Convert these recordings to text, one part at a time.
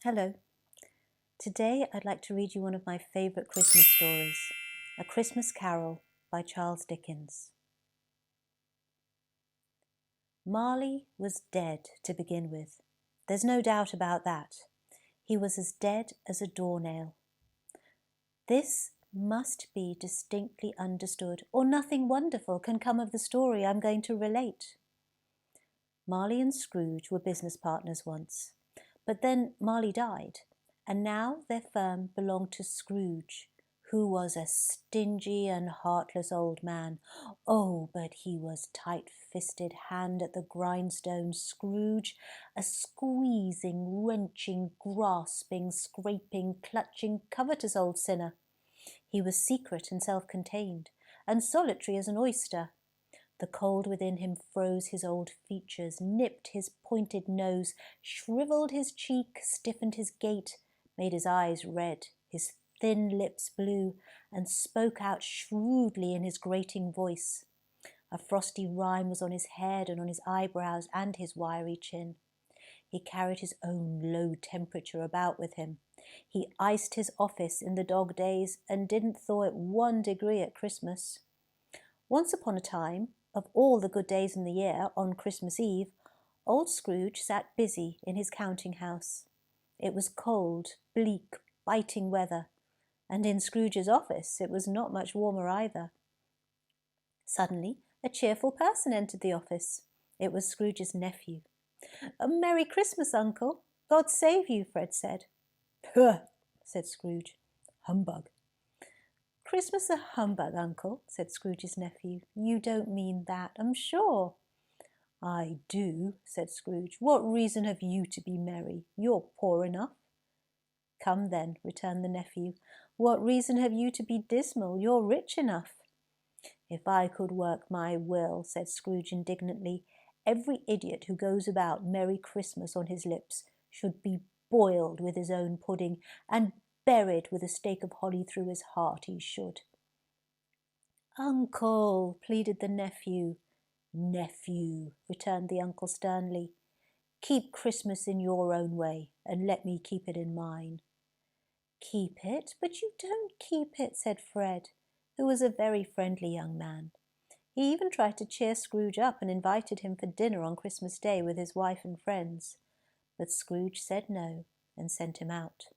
Hello. Today I'd like to read you one of my favourite Christmas stories, A Christmas Carol by Charles Dickens. Marley was dead to begin with. There's no doubt about that. He was as dead as a doornail. This must be distinctly understood, or nothing wonderful can come of the story I'm going to relate. Marley and Scrooge were business partners once, but then Marley died, and now their firm belonged to Scrooge, who was a stingy and heartless old man. Oh, but he was tight-fisted hand at the grindstone, Scrooge, a squeezing, wrenching, grasping, scraping, clutching, covetous old sinner. He was secret and self-contained, and solitary as an oyster. The cold within him froze his old features, nipped his pointed nose, shrivelled his cheek, stiffened his gait, made his eyes red, his thin lips blue, and spoke out shrewdly in his grating voice. A frosty rime was on his head and on his eyebrows and his wiry chin. He carried his own low temperature about with him. He iced his office in the dog days and didn't thaw it 1 degree at Christmas. Once upon a time, of all the good days in the year, on Christmas Eve, old Scrooge sat busy in his counting-house. It was cold, bleak, biting weather, and in Scrooge's office it was not much warmer either. Suddenly, a cheerful person entered the office. It was Scrooge's nephew. "A Merry Christmas, Uncle! God save you," Fred said. "Pooh!" said Scrooge. "Humbug!" "Christmas a humbug, Uncle," said Scrooge's nephew. "You don't mean that, I'm sure." "I do," said Scrooge. "What reason have you to be merry? You're poor enough." "Come then," returned the nephew, "what reason have you to be dismal? You're rich enough." "If I could work my will," said Scrooge indignantly, "every idiot who goes about Merry Christmas on his lips should be boiled with his own pudding, and buried with a stake of holly through his heart, he should." "Uncle," pleaded the nephew. "Nephew," returned the uncle sternly, "keep Christmas in your own way, and let me keep it in mine." "Keep it? But you don't keep it," said Fred, who was a very friendly young man. He even tried to cheer Scrooge up and invited him for dinner on Christmas Day with his wife and friends. But Scrooge said no and sent him out.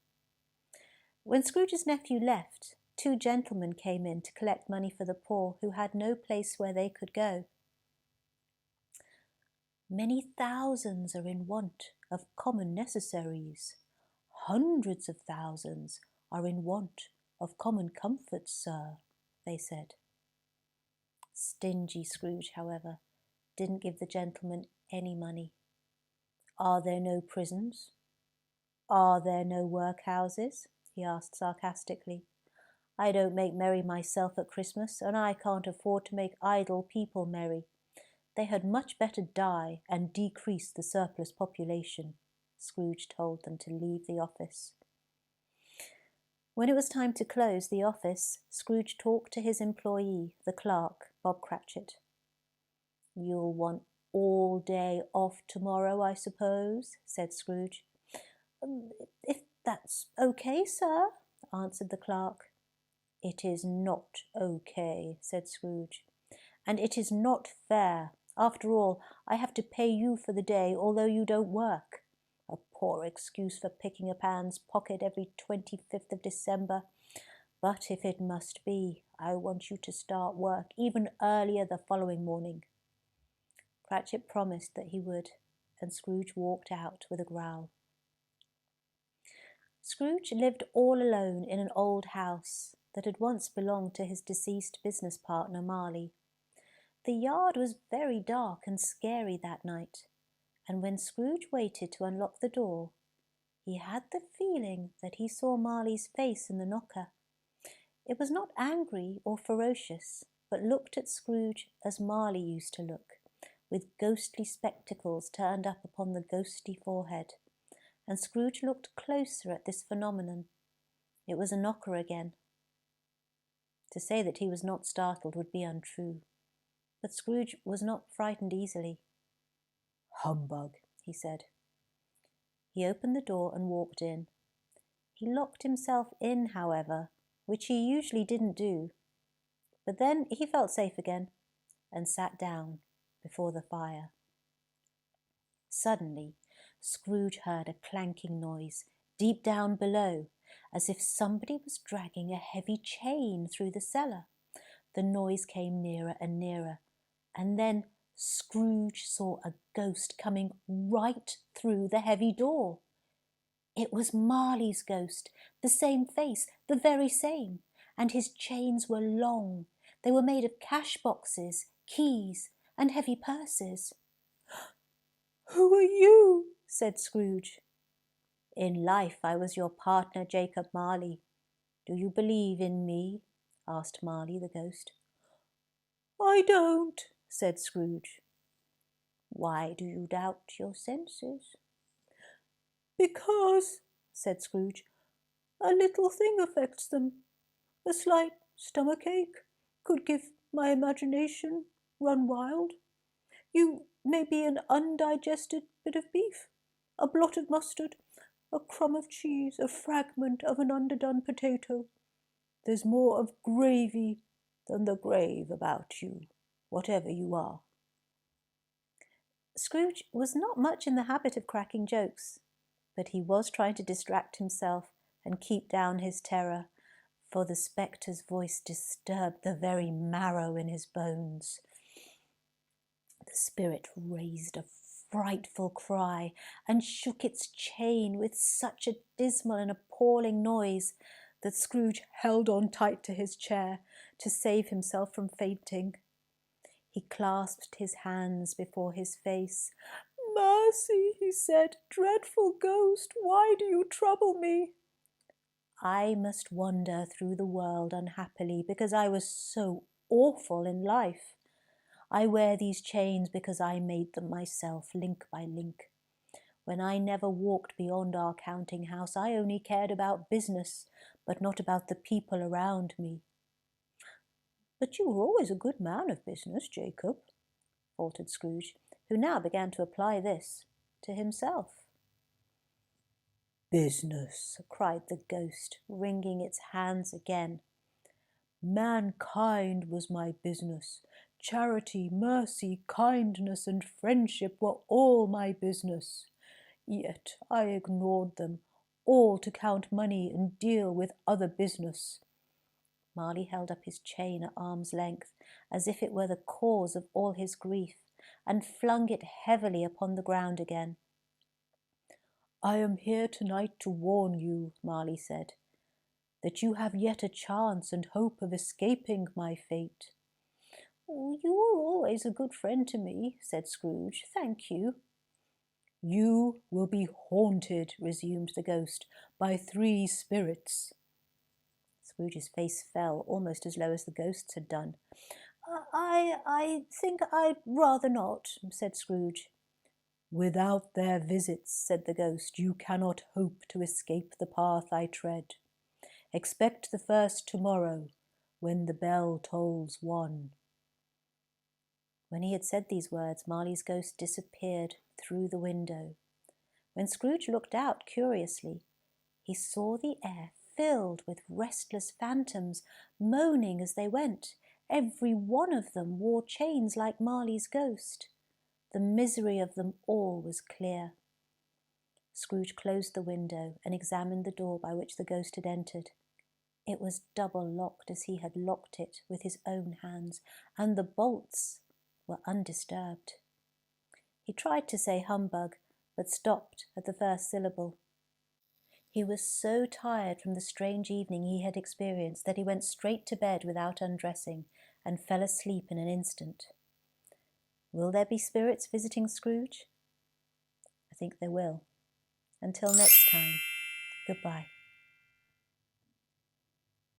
When Scrooge's nephew left, 2 gentlemen came in to collect money for the poor who had no place where they could go. "Many thousands are in want of common necessaries. Hundreds of thousands are in want of common comforts, sir," they said. Stingy Scrooge, however, didn't give the gentlemen any money. "Are there no prisons? Are there no workhouses?" he asked sarcastically. "I don't make merry myself at Christmas, and I can't afford to make idle people merry. They had much better die and decrease the surplus population." Scrooge told them to leave the office. When it was time to close the office, Scrooge talked to his employee, the clerk, Bob Cratchit. "You'll want all day off tomorrow, I suppose?" said Scrooge. "If that's okay, sir," answered the clerk. "It is not okay," said Scrooge, "and it is not fair. After all, I have to pay you for the day, although you don't work. A poor excuse for picking a pan's pocket every 25th of December. But if it must be, I want you to start work even earlier the following morning." Cratchit promised that he would, and Scrooge walked out with a growl. Scrooge lived all alone in an old house that had once belonged to his deceased business partner, Marley. The yard was very dark and scary that night, and when Scrooge waited to unlock the door, he had the feeling that he saw Marley's face in the knocker. It was not angry or ferocious, but looked at Scrooge as Marley used to look, with ghostly spectacles turned up upon the ghostly forehead, and Scrooge looked closer at this phenomenon. It was a knocker again. To say that he was not startled would be untrue, but Scrooge was not frightened easily. "Humbug," he said. He opened the door and walked in. He locked himself in, however, which he usually didn't do. But then he felt safe again and sat down before the fire. Suddenly, Scrooge heard a clanking noise deep down below, as if somebody was dragging a heavy chain through the cellar. The noise came nearer and nearer, and then Scrooge saw a ghost coming right through the heavy door. It was Marley's ghost, the same face, the very same, and his chains were long. They were made of cash boxes, keys, and heavy purses. "Who are you?" said Scrooge. "In life I was your partner, Jacob Marley. Do you believe in me?" asked Marley the ghost. "I don't," said Scrooge. "Why do you doubt your senses?" "Because," said Scrooge, "a little thing affects them. A slight stomach ache could give my imagination run wild. You may be an undigested bit of beef, a blot of mustard, a crumb of cheese, a fragment of an underdone potato. There's more of gravy than the grave about you, whatever you are." Scrooge was not much in the habit of cracking jokes, but he was trying to distract himself and keep down his terror, for the spectre's voice disturbed the very marrow in his bones. The spirit raised a frightful cry and shook its chain with such a dismal and appalling noise that Scrooge held on tight to his chair to save himself from fainting. He clasped his hands before his face. "Mercy," he said, "dreadful ghost, why do you trouble me?" "I must wander through the world unhappily because I was so awful in life. I wear these chains because I made them myself, link by link. When I never walked beyond our counting house, I only cared about business, but not about the people around me." "But you were always a good man of business, Jacob," faltered Scrooge, who now began to apply this to himself. "Business," cried the ghost, wringing its hands again. "Mankind was my business. Charity, mercy, kindness, and friendship were all my business. Yet I ignored them all to count money and deal with other business." Marley held up his chain at arm's length, as if it were the cause of all his grief, and flung it heavily upon the ground again. "I am here tonight to warn you," Marley said, "that you have yet a chance and hope of escaping my fate." "You were always a good friend to me," said Scrooge. "Thank you." "You will be haunted," resumed the ghost, "by 3 spirits." Scrooge's face fell almost as low as the ghost's had done. I think I'd rather not," said Scrooge. "Without their visits," said the ghost, "you cannot hope to escape the path I tread. Expect the first tomorrow, when the bell tolls 1. When he had said these words, Marley's ghost disappeared through the window. When Scrooge looked out curiously, he saw the air filled with restless phantoms, moaning as they went. Every one of them wore chains like Marley's ghost. The misery of them all was clear. Scrooge closed the window and examined the door by which the ghost had entered. It was double locked as he had locked it with his own hands, and the bolts were undisturbed. He tried to say humbug, but stopped at the first syllable. He was so tired from the strange evening he had experienced that he went straight to bed without undressing and fell asleep in an instant. Will there be spirits visiting Scrooge? I think there will. Until next time, goodbye.